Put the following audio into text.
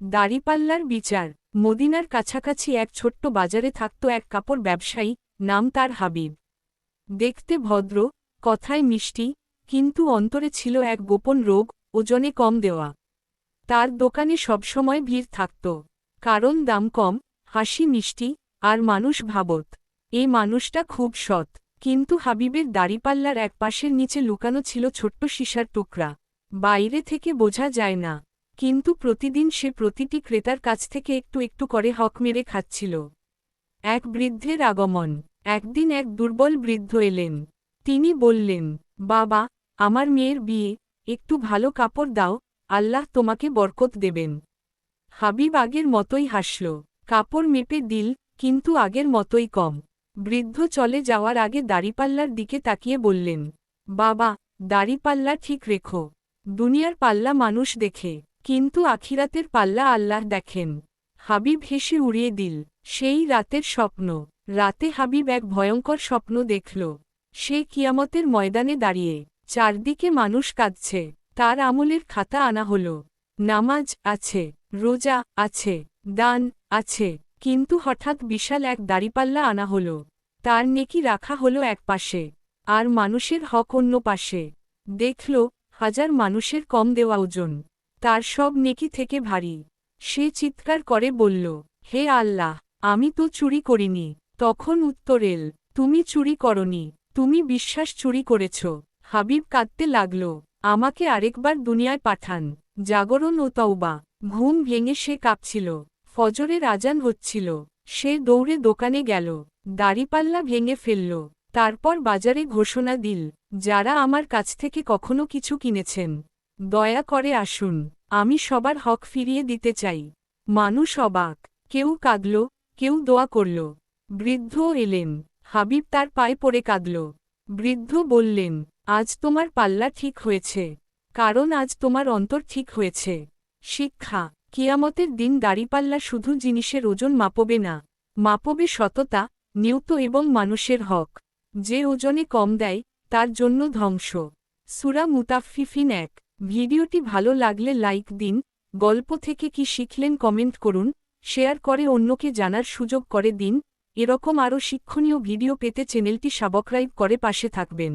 দাড়িপাল্লার বিচার। মদিনার কাছাকাছি এক ছোট্ট বাজারে থাকত এক কাপড় ব্যবসায়ী, নাম তার হাবিব। দেখতে ভদ্র, কথায় মিষ্টি, কিন্তু অন্তরে ছিল এক গোপন রোগ, ওজনে কম দেওয়া। তার দোকানে সবসময় ভিড় থাকত, কারণ দাম কম, হাসি মিষ্টি, আর মানুষ ভাবত এ মানুষটা খুব সৎ। কিন্তু হাবিবের দাড়িপাল্লার এক পাশের নিচে লুকানো ছিল ছোট্ট সীসার টুকরা। বাইরে থেকে বোঝা যায় না, কিন্তু প্রতিদিন সে প্রতিটি ক্রেতার কাছ থেকে একটু একটু করে হক মেরে খাচ্ছিল। এক বৃদ্ধের আগমন। একদিন এক দুর্বল বৃদ্ধ এলেন। তিনি বললেন, বাবা, আমার মেয়ের বিয়ে, একটু ভালো কাপড় দাও, আল্লাহ তোমাকে বরকত দেবেন। হাবিব আগের মতোই হাসল, কাপড় মেপে দিল, কিন্তু আগের মতোই কম। বৃদ্ধ চলে যাওয়ার আগে দাড়িপাল্লার দিকে তাকিয়ে বললেন, বাবা, দাড়িপাল্লা ঠিক রেখো। দুনিয়ার পাল্লা মানুষ দেখে, কিন্তু আখিরাতের পাল্লা আল্লাহ দেখেন। হাবিব হেসে উড়িয়ে দিল। সেই রাতের স্বপ্ন। রাতে হাবিব এক ভয়ঙ্কর স্বপ্ন দেখল। সে কিয়ামতের ময়দানে দাঁড়িয়ে, চারদিকে মানুষ কাঁদছে। তার আমলের খাতা আনা হল। নামাজ আছে, রোজা আছে, দান আছে, কিন্তু হঠাৎ বিশাল এক দাড়িপাল্লা আনা হল। তার নেকি রাখা হলো এক পাশে, আর মানুষের হক অন্য পাশে। দেখল, হাজার মানুষের কম দেওয়া ওজন তার সব নেকি থেকে ভারী। সে চিৎকার করে বলল, হে আল্লাহ, আমি তো চুরি করিনি। তখন উত্তর এল, তুমি চুরি করনি, তুমি বিশ্বাস চুরি করেছ। হাবিব কাঁদতে লাগল, আমাকে আরেকবার দুনিয়ায় পাঠান। জাগরণ ও তওবা। ঘুম ভেঙে সে কাঁপছিল। ফজরের আজান হচ্ছিল। সে দৌড়ে দোকানে গেল, দাড়িপাল্লা ভেঙে ফেলল। তারপর বাজারে ঘোষণা দিল, যারা আমার কাছ থেকে কখনো কিছু কিনেছেন, দয়া করে আসুন, আমি সবার হক ফিরিয়ে দিতে চাই। মানুষ অবাক, কেউ কাঁদল, কেউ দোয়া করল। বৃদ্ধ এলেন। হাবিব তার পায়ে পড়ে কাঁদল। বৃদ্ধ বললেন, আজ তোমার পাল্লা ঠিক হয়েছে, কারণ আজ তোমার অন্তর ঠিক হয়েছে। শিক্ষা। কিয়ামতের দিন দাড়িপাল্লা শুধু জিনিসের ওজন মাপবে না, মাপবে সততা, নিয়ত এবং মানুষের হক। যে ওজনে কম দেয়, তার জন্য ধ্বংস। সূরা মুতাফফিফিন 1। ভিডিওটি ভালো লাগলে লাইক দিন, গল্প থেকে কি শিখলেন কমেন্ট করুন, শেয়ার করে অন্যকে জানার সুযোগ করে দিন। এরকম আরও শিক্ষণীয় ভিডিও পেতে চ্যানেলটি সাবস্ক্রাইব করে পাশে থাকবেন।